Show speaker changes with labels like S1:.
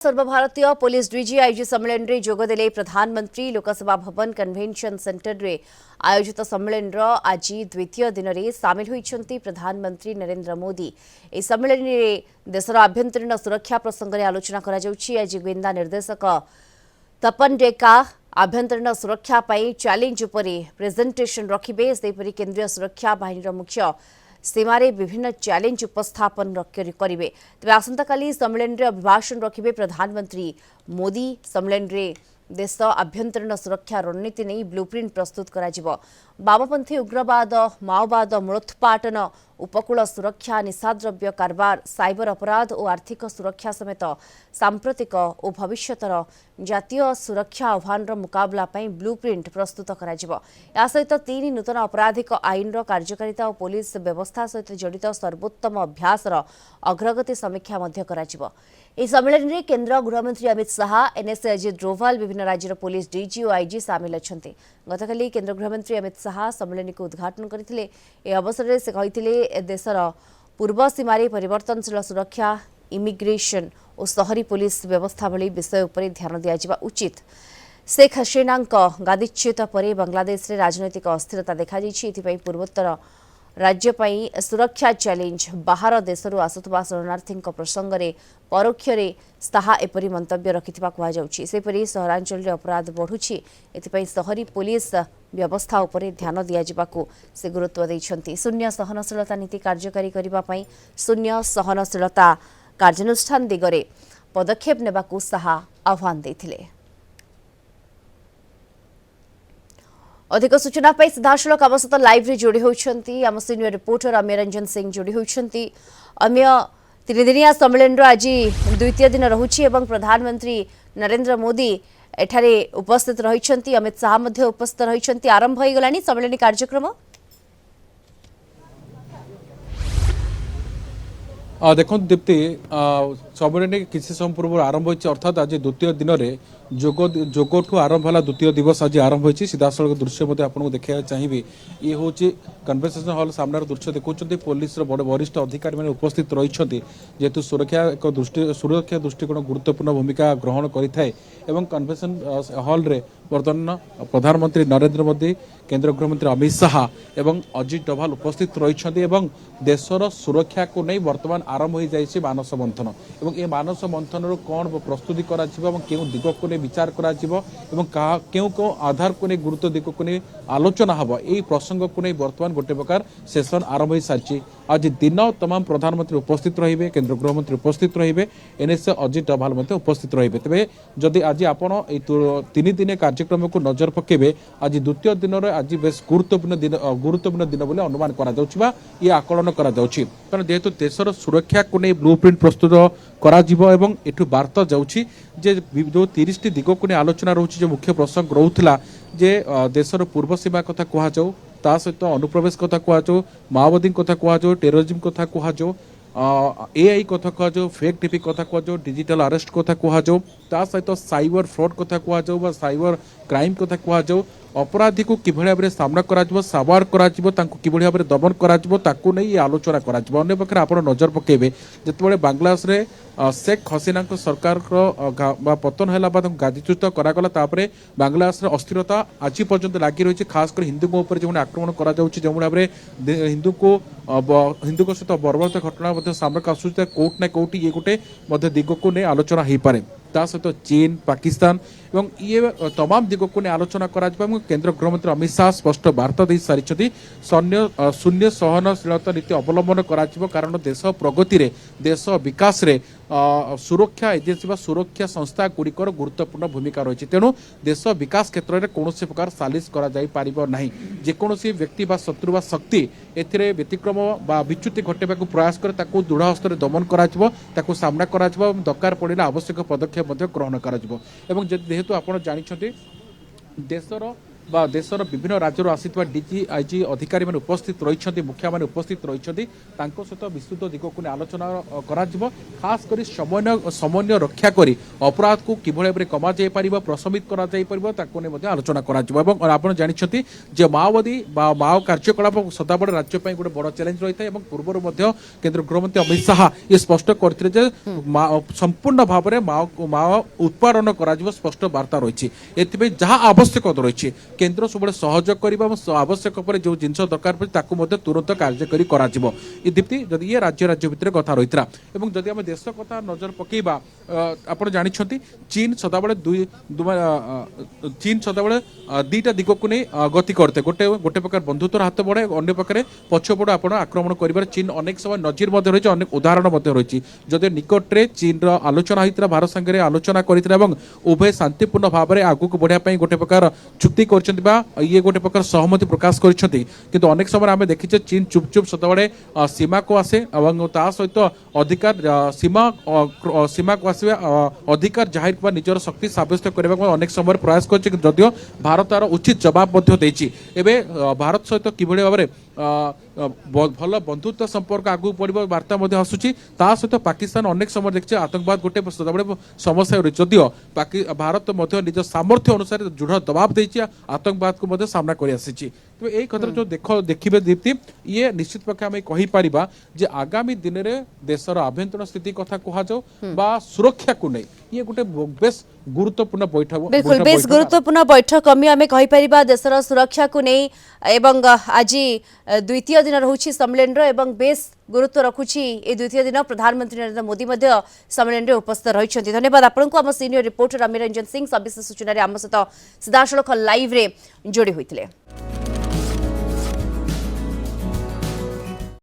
S1: सर्वभारतीय police DGIG सम्मेलन रे जोगदेले प्रधानमंत्री लोकसभा भवन कन्वेंशन सेंटर रे आयोजित सम्मेलन आज द्वितीय दिन में सामिल होती प्रधानमंत्री नरेंद्र मोदी। इस सम्मेलन में देशर आभ्यंतरीण सुरक्षा प्रसंग में आलोचना कर आज गोयंदा निर्देशक तपन डेका आभ्यंतरीण सुरक्षा चैलेंज उपरे प्रेजेंटेशन रखिबे। सेपरि केंद्रीय सुरक्षा बाहिनी मुख्य सीमारे विभिन्न चैलेंज उपस्थापन करेंगे। तेज आसंताकाली सम्मेलन में अभिभाषण रखिबे प्रधानमंत्री मोदी। सम्मेलन में देश आभ्यंतरीण सुरक्षा रणनीति नहीं ब्लूप्रिंट प्रस्तुत करा। वामपंथी उग्रवाद, माओवाद मूलोत्पाटन, उपकूल सुरक्षा, निशाद्रव्य कारबार, साइबर अपराध और आर्थिक सुरक्षा समेत सांप्रतिक और भविष्यतर जातीय सुरक्षा आह्वान मुकाबला ब्लूप्रिंट प्रस्तुत करा। या सहित 3 नूतन आपराधिक आईन कार्यकारिता और पुलिस व्यवस्था सहित जड़ित सर्वोत्तम अभ्यास अग्रगति समीक्षा करा। इस सम्मेलन में केंद्र गृहमंत्री अमित शाह, एनएसए अजित डोभाल, विभिन्न राज्यर पुलिस डीजी और आईजी सामिल अच्छा। गतकाली केंद्र गृहमंत्री अमित शाह सम्मेलन को उद्घाटन करते। अवसर में से कहते देशर पूर्व सीमार परिवर्तनशील सुरक्षा, इमिग्रेशन और शहरी पुलिस व्यवस्था भली विषय उपर ध्यान दिया उचित। शेख हसीना गादीच्युत पर बांग्लादेश में राजनैतिक अस्थिरता देखा पूर्वोत्तर राज्य सुरक्षा चैलेंज, बाहर देशरू आसुवा शरणार्थी प्रसंग में परोक्ष एपरी मंतव्य रखिथिबा कुहा जाउछि। सेपरि सहरांचल अपराध बढ़ुछि, एथिपई शहरी पुलिस व्यवस्था उपरे ध्यान दिया जिबाकु से गुरुत्व दैछन्ति। शून्य सहनशीलता नीति कार्यकारी करिबा पई शून्य सहनशीलता कार्यानुष्ठान दिगरे पदक्षेप नेबाकु शाह आह्वान दैथिले। अधिक सूचना पाई सीधासलख आम सहित लाइव रे जोड़ी होती आम सीनियर रिपोर्टर अम्य रंजन सिंह जोड़ी होती। अम्य 3 दिनिया सम्मेलन आज द्वितीय दिन रहुछि एवं प्रधानमंत्री नरेंद्र मोदी एठारे उपस्थित रहिछन्ति, अमित शाह मध्य उपस्थित रहिछन्ति। आरंभ हो गलानी सम्मेलन कार्यक्रम।
S2: देखो दीप्ति, सम्मेलन किसी समय पूर्व आरंभ होती अर्थात आज द्वितीय दिन में जोगठू आरंभ है द्वितीय दिवस आज आरंभ होती। सीधासलख दृश्य मत आपको देखा चाहिए। ये हूँ कन्वेंशन हॉल सामने दृश्य देखते पुलिस बड़ वरिष्ठ अधिकारी मैंने उपस्थित रही जेहेतु सुरक्षा एक सुरक्षा दृष्टिकोण गुरुत्वपूर्ण भूमिका ग्रहण करें। कन्वेंशन हॉल रे वर्तमान प्रधानमंत्री नरेंद्र मोदी, केंद्र गृहमंत्री अमित शाह एवं अजित डोभाल उपस्थित रही। देशर सुरक्षा को नहीं वर्तमान आरंभ हो जाए मानस मंथन और ये मानस मंथन कौन प्रस्तुति करा दिग को नहीं विचार करा क्यों आधार को नहीं गुरुत्व दिग को नहीं आलोचना हम यही प्रसंग को नहीं वर्तमान गोटे प्रकार सेशन आरंभ हो सारी। आज दिन तमाम प्रधानमंत्री उपस्थित रे, केंद्र गृहमंत्री उपस्थित रे, एनएसए अजित डोभाल उपस्थित रे। तेज जदि आज आपण 3 दिन कार्यक्रम को नजर पकेबे आज द्वितीय दिन आज बेस गुरुत्वपूर्ण दिन बोले अनुमान करा जाउछि ये आकलन करा जाउछि। कारण जेहेतु देशर सुरक्षा को नहीं ब्लूप्रिंट प्रस्तुत करा जिवो एवं एठु वार्ता जाउछि जे जो 30 टी दिग को नहीं आलोचना रोछि। जो मुख्य प्रसंग रोहुतला जे देशर पूर्व सीमा कथा कहा जाऊ, ता सहित अनुप्रवेश कथा कहा जाऊ, माओवादी कथा कहा जाऊ, टेररिज्म कथा कहा जाऊ, एआई कथा कह जाओ, फेक टीपी कथा कह जाओ, डिजिटल अरेस्ट कथा कह जाओ, ता सहित साइबर फ्रॉड कथा कह जाओ, साइबर क्राइम कथा कह जाओ, अपराधी को किभଳି भाବରେ सामना करा जिवो, साबार करा जिवो, तांको किभଳି भाବରେ दमन करा जिवो, ताकू नहीं आलोचना करा जिवो। अन्य पक्षे आपण नजर पकेबे जेतेबेले बांग्लादेश रे शेख हसीना सरकार पतन हैला बाद गादीच्युत करागला तापरे बांग्लादेश रे अस्थिरता आज पर्यंत लागी रही। खास कर हिंदू ऊपर जो आक्रमण करा जाउछि, जो भाବରେ हिंदू को सहित बर्बरता घटना सामना आसूचे कोर्ट ना कोर्ट ये गोटे दिग को नहीं आलोचना हो पारे। ता सहित चीन, पाकिस्तान एवं ये तमाम दिग को नहीं आलोचना करा। केंद्र गृहमंत्री अमित शाह स्पष्ट वार्ता दे सारी शून्य सहनशीलता नीति अवलंबन करा कारण देश प्रगति रे, देश विकास रे सुरक्षा एजेन्सी व सुरक्षा संस्था गुड़िकर गुरुत्वपूर्ण भूमिका रही। तेणु देश विकास क्षेत्र में कौन प्रकार सालिश करा जाई पारिबो नहीं। जेकोसी व्यक्ति बा शत्रु बा शक्ति एथिरे व्यतिक्रम बा विच्युति घटेबाकू प्रयास करे ताकू दृढ़ हस्तर दमन करा जिवो, ताकू सामना करा जिवो, दरकार पड़िला आवश्यक पदक्षेप ग्रहण करा जिवो। एवं जेहेतु आपण जानिछथि देशर बा देशर विभिन्न राज्य आसिଥିବା डीजी आईजी अधिकारी माने उपस्थित रहिछन्ति मुखिया माने उपस्थित रहिछन्ति तांको सहित विस्तृत दिग को आलोचना कराजिबो खास करी समन्वय रक्षा करी अपराध को किभଳି भाबरे कमा जाय परिबो प्रशमित करा जाय परिबो ताको ने मध्ये आलोचना कराजिबो एवं आपण जानिछन्ति जे माओवादी बा माओ कार्यकलाप सदाबड़ राज्य पई गोटे बड़ चैलेंज रहिता एवं पूर्व मध्य केंद्र गृहमंत्री अमित शाह ये स्पष्ट करथिले जे संपूर्ण भाव में माओ उत्पादन कर स्पष्ट वार्ता रही एथि जहाँ आवश्यक रही केन्द्र सब सहयोग करने आवश्यक पर जो जिन दरकार पड़े तुरंत कार्यकारी दीप्ति जदि ये राज्य राज्य भितर कथा रही है जदि आम देश कथा नजर पकेबा आप जानते चीन सदाबले चीन सदाबले दुईटा दिग को नहीं गति करते गोटे गोटे प्रकार बंधुत्वर हाथ बढ़े अन्य प्रकार पछपड़ आप आक्रमण कर चीन अनेक समय नजीर रही अनेक उदाहरण रही जदि निकटरे चीन आलोचना होता भारत संगे आलोचना करथिला उभय शांतिपूर्ण भाव में आगू बढ़ापी गोटे प्रकार चुक्ति ये गोटे प्रकार सहमति प्रकाश कर अनेक समय आम देखीचे चीन चुप चुप सदाबले सीमा को आसे सहित अधिकार सीमा को आसवा अधिकार जाहिर कर निजर शक्ति सब्यस्त करने अनेक समय प्रयास कर भारत तार उचित जवाब भारत सहित किभଳି भाव भल बंधुत्व संपर्क आगू बढ़ वार्ता आसूची सहित पाकिस्तान अनेक समय देखिए आतंकवाद गोटे सदाबले समस्या रही जदियो भारत निज सामर्थ्य अनुसार दृढ़ दबाव देती आतंकवाद को सामना कर तो यही कथा जो देखिए दीप्ति ये निश्चित पक्ष आम कहीपर जे आगामी दिन में देशर आभ्यंतरण स्थिति कथा कहुँ सुरक्षा को नहीं ये गोटे बेस गुरुत्वपूर्ण बैठक
S1: बिल्कुल बेस गुरुत्वपूर्ण बैठक आम कहीपर देशर सुरक्षा को नहीं एवं आज द्वितीय दिन रोचे सम्मेलन एवं बेस गुरुत्व रखुची ए द्वितीय दिन प्रधानमंत्री नरेंद्र मोदी सम्मेलन में उपस्थित रही धन्यवाद आपको आम सीनियर रिपोर्टर अमीर रंजन सिंह सविशेष सूचना आम सहित सीधासख लाइव रे जोड़ी होते।